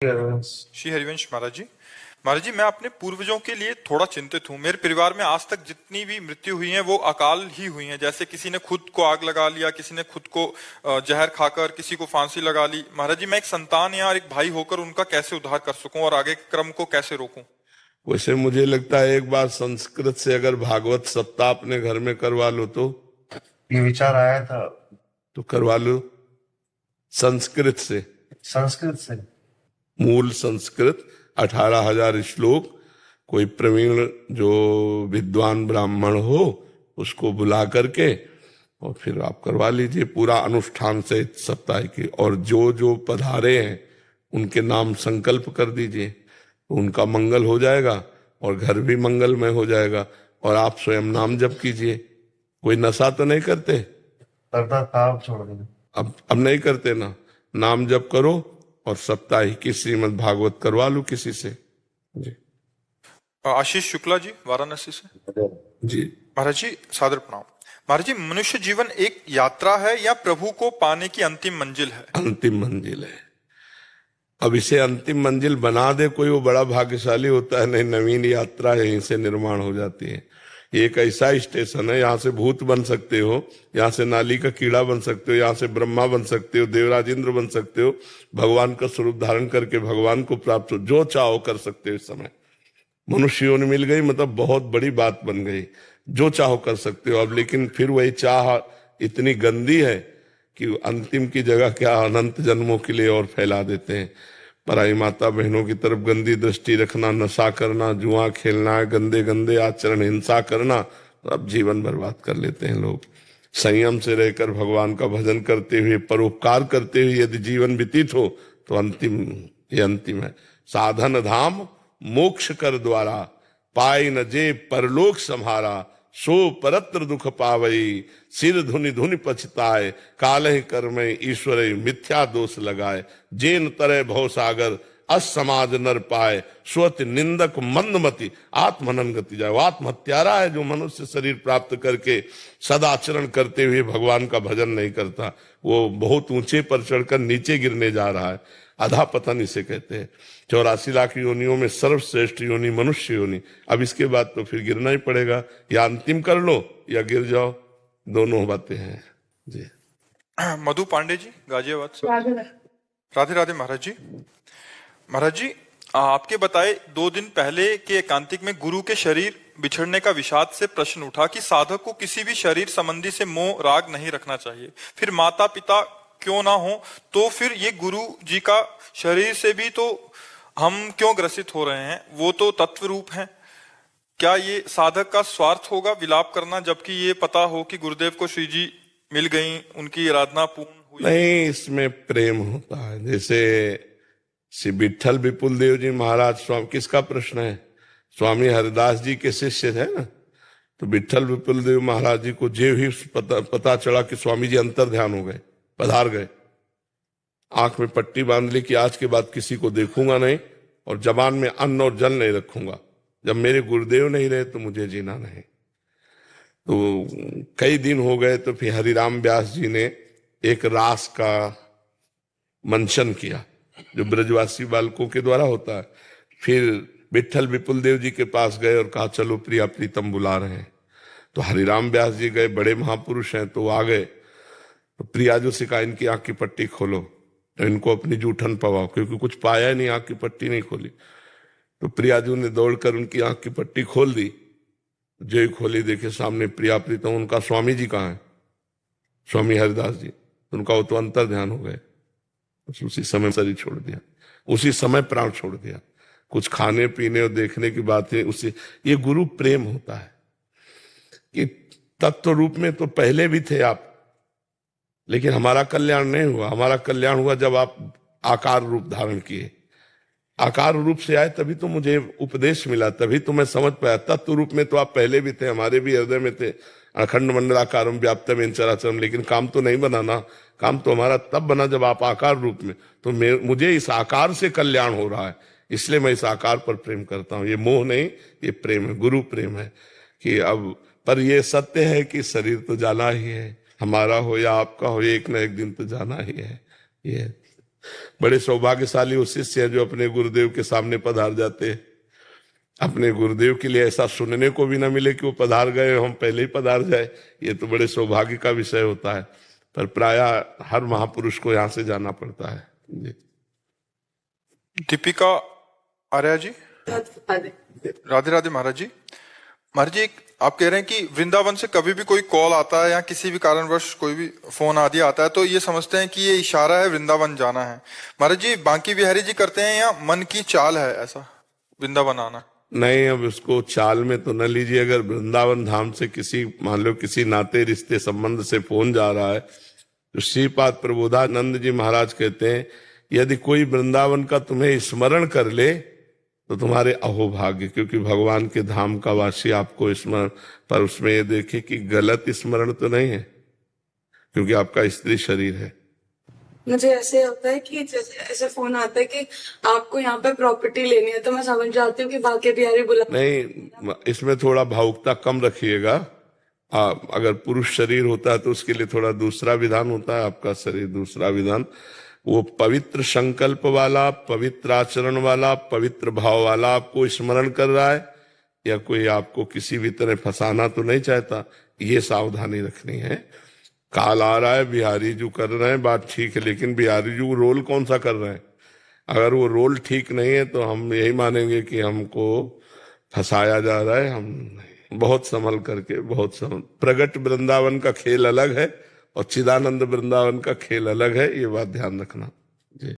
श्री हरिवंश महाराज जी मैं अपने पूर्वजों के लिए थोड़ा चिंतित हूँ। मेरे परिवार में आज तक जितनी भी मृत्यु हुई है वो अकाल ही हुई है। जैसे किसी ने खुद को आग लगा लिया, किसी ने खुद को जहर खाकर, किसी को फांसी लगा ली। महाराज जी मैं एक संतान या एक भाई होकर उनका कैसे उद्धार कर सकूं और आगे के क्रम को कैसे रोकूं? वैसे मुझे लगता है एक बार संस्कृत से अगर भागवत सप्ताह अपने घर में करवा लो तो ये विचार आया था। तो करवा लो संस्कृत से, मूल संस्कृत 18,000 श्लोक। कोई प्रवीण जो विद्वान ब्राह्मण हो उसको बुला करके और फिर आप करवा लीजिए पूरा अनुष्ठान से सप्ताह की। और जो जो पधारे हैं उनके नाम संकल्प कर दीजिए, तो उनका मंगल हो जाएगा और घर भी मंगलमय हो जाएगा। और आप स्वयं नाम जप कीजिए। कोई नशा तो नहीं करते? करता था, अब छोड़ दिया। अब नहीं करते ना। नाम जप करो और सप्ताह की श्रीमद् भागवत करवा लो किसी से। जी आशीष शुक्ला जी वाराणसी से। जी महाराज जी सादर प्रणाम। महाराज जी मनुष्य जीवन एक यात्रा है या प्रभु को पाने की अंतिम मंजिल है? अंतिम मंजिल है। अब इसे अंतिम मंजिल बना दे कोई, वो बड़ा भाग्यशाली होता है। नहीं, नवीन यात्रा यहीं से निर्माण हो जाती है। ये एक ऐसा स्टेशन है, यहाँ से भूत बन सकते हो, यहाँ से नाली का कीड़ा बन सकते हो, यहाँ से ब्रह्मा बन सकते हो, देवराज इंद्र बन सकते हो, भगवान का स्वरूप धारण करके भगवान को प्राप्त हो, जो चाहो कर सकते हो। इस समय मनुष्य योनि मिल गई मतलब बहुत बड़ी बात बन गई। जो चाहो कर सकते हो। अब लेकिन फिर वही चाह इतनी गंदी है कि अंतिम की जगह क्या अनंत जन्मों के लिए और फैला देते हैं। पराई माता बहनों की तरफ गंदी दृष्टि रखना, नशा करना, जुआ खेलना, गंदे गंदे आचरण, हिंसा करना, तो अब जीवन बर्बाद कर लेते हैं लोग। संयम से रहकर भगवान का भजन करते हुए, परोपकार करते हुए यदि जीवन व्यतीत हो तो अंतिम, ये अंतिम है। साधन धाम मोक्ष कर द्वारा, पाई न जे परलोक संहारा, सो परत्र दुख पावई, सिर धुनि धुनि पछताए, कालहि कर्म ईश्वर मिथ्या दोष लगाए, जेन तरह भव सागर अस समाज नर पाए, स्वत निंदक मंदमति आत्मनन गति जाए। वो आत्महत्यारा है जो मनुष्य शरीर प्राप्त करके सदाचरण करते हुए भगवान का भजन नहीं करता। वो बहुत ऊंचे पर चढ़कर नीचे गिरने जा रहा है। आधा पतन इसे कहते हैं। 84 लाख योनियों में सर्वश्रेष्ठ योनि मनुष्य योनि। अब इसके बाद तो फिर गिरना ही पड़ेगा, या अंतिम कर लो या गिर जाओ, दोनों बातें हैं। जी मधु पांडे जी गाजियाबाद से। राधे राधे महाराज जी। महाराज जी आपके बताए 2 दिन पहले के एकांतिक में गुरु के शरीर बिछड़ने का विषाद से प्रश्न उठा कि साधक को किसी भी शरीर संबंधी से मोह राग नहीं रखना चाहिए। फिर माता पिता क्यों ना हो तो फिर ये गुरु जी का शरीर से भी तो हम क्यों ग्रसित हो रहे हैं? वो तो तत्व रूप हैं। क्या ये साधक का स्वार्थ होगा विलाप करना, जबकि ये पता हो कि गुरुदेव को श्री जी मिल गई, उनकी आराधना पूर्ण हुई? नहीं, इसमें प्रेम होता है। जैसे श्री विठल विपुल देव जी महाराज, स्वामी किसका प्रश्न है? स्वामी हरिदास जी के शिष्य है ना। तो विठल विपुल देव महाराज जी को जो ही पता चला कि स्वामी जी अंतर ध्यान हो गए, पधार गए, आंख में पट्टी बांध ली कि आज के बाद किसी को देखूंगा नहीं और जबान में अन्न और जल नहीं रखूंगा। जब मेरे गुरुदेव नहीं रहे तो मुझे जीना नहीं। तो कई दिन हो गए तो फिर हरिराम व्यास जी ने एक रास का मंचन किया जो ब्रजवासी बालकों के द्वारा होता है। फिर विठल विपुल देव जी के पास गए और कहा चलो प्रिया प्रीतम बुला रहे हैं। तो हरिराम व्यास जी गए, बड़े महापुरुष हैं, तो आ गए। तो प्रियाजू से कहा इनकी आंख की पट्टी खोलो, तो इनको अपनी जूठन पवाओ, क्योंकि कुछ पाया नहीं, आंख की पट्टी नहीं खोली। तो प्रियाजू ने दौड़कर उनकी आंख की पट्टी खोल दी। जो ही खोली देखे सामने प्रिया प्रीतम। उनका स्वामी जी कहाँ है? स्वामी हरिदास जी। उनका वो तो अंतर ध्यान हो गए। उसी समय शरीर छोड़ दिया, उसी समय प्राण छोड़ दिया। कुछ खाने पीने और देखने की बात है उसी। ये गुरु प्रेम होता है कि तत्व रूप में तो पहले भी थे आप, लेकिन हमारा कल्याण नहीं हुआ। हमारा कल्याण हुआ जब आप आकार रूप धारण किए। आकार रूप से आए तभी तो मुझे उपदेश मिला, तभी तो मैं समझ पाया। तत्व रूप में तो आप पहले भी थे, हमारे भी हृदय में थे। अखंड मंडलाकारम व्याप्तम येन चराचरम, लेकिन काम तो नहीं बना ना। काम तो हमारा तब बना जब आप आकार रूप में। तो मुझे इस आकार से कल्याण हो रहा है, इसलिए मैं इस आकार पर प्रेम करता हूँ। ये मोह नहीं, ये प्रेम है, गुरु प्रेम है। कि अब पर यह सत्य है कि शरीर तो जाना ही है, हमारा हो या आपका हो, एक न एक दिन तो जाना ही है। ये बड़े सौभाग्यशाली वो शिष्य हैं जो अपने गुरुदेव के सामने पधार जाते हैं। अपने गुरुदेव के लिए ऐसा सुनने को भी ना मिले कि वो पधार गए, हम पहले ही पधार जाए, ये तो बड़े सौभाग्य का विषय होता है। पर प्रायः हर महापुरुष को यहाँ से जाना पड़ता है जी। दीपिका आर्या जी, राधे राधे महाराज जी। महाराज जी, आप कह रहे हैं कि वृंदावन से कभी भी कोई कॉल आता है या किसी भी कारणवश कोई भी फोन आदि आता है तो ये समझते हैं कि ये इशारा है वृंदावन जाना है। महाराज जी, बांकी बिहारी जी करते हैं या मन की चाल है ऐसा वृंदावन आना? नहीं, अब उसको चाल में तो न लीजिए। अगर वृंदावन धाम से किसी, मान लो किसी नाते रिश्ते संबंध से फोन जा रहा है, तो श्रीपाद प्रबोधानंद जी महाराज कहते हैं, यदि कोई वृंदावन का तुम्हें स्मरण कर ले तो तुम्हारे अहोभाग्य, क्योंकि भगवान के धाम का वासी आपको स्मरण। पर उसमें ये देखिए कि गलत स्मरण तो नहीं है, क्योंकि आपका स्त्री शरीर है। मुझे ऐसे होता है कि जैसे ऐसे फोन आता है कि आपको यहाँ पे प्रॉपर्टी लेनी है, तो मैं समझ जाती हूँ कि बांके बिहारी बुला। नहीं, इसमें थोड़ा भावुकता कम रखिएगा। अगर पुरुष शरीर होता है तो उसके लिए थोड़ा दूसरा विधान होता है, आपका शरीर दूसरा विधान। वो पवित्र संकल्प वाला, पवित्र आचरण वाला, पवित्र भाव वाला आपको स्मरण कर रहा है, या कोई आपको किसी भी तरह फंसाना तो नहीं चाहता, ये सावधानी रखनी है। काल आ रहा है, बिहारी जी कर रहे हैं, बात ठीक है, लेकिन बिहारी जी रोल कौन सा कर रहे हैं? अगर वो रोल ठीक नहीं है तो हम यही मानेंगे कि हमको फंसाया जा रहा है। हम बहुत संभल करके, बहुत संभल। प्रगट वृंदावन का खेल अलग है और चिदानंद वृंदावन का खेल अलग है, ये बात ध्यान रखना जी।